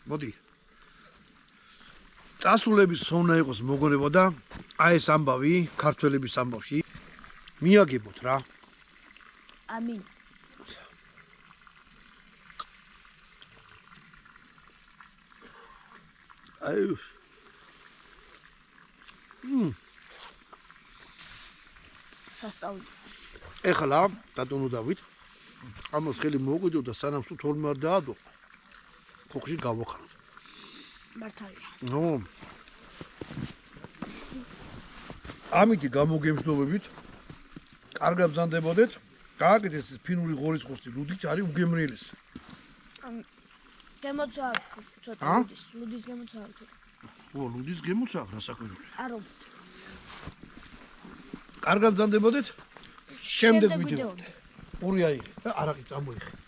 მოდი. წასულების სონა იყოს მოგონება და აი ეს ამბავი ქართველების ამბავში მიაგებოთ რა. ამინ. აი. სასწაული. ეხლა დატონო დავით. ამას ხელი მოგვიდო და სანამ სულ თორმე არ დაადო. ხოხში გავოხაროთ. მართალია. ნო. ამითი გამოგემშვიდობებით. კარგად ბრძანდებოდეთ. გააკეთეთ ეს ფინური ღორის ხორცი, ლუდით არის უგემრიელესი. გემოცა ცოტა ლუდის გემოცა ცოტა. ო, ლუდის გემოცა რა საკვირველი. არო. კარგად ბრძანდებოდეთ. შემდეგ ვიდეო. ვიდეო. ორი აიღე და არაყი წამოიღე.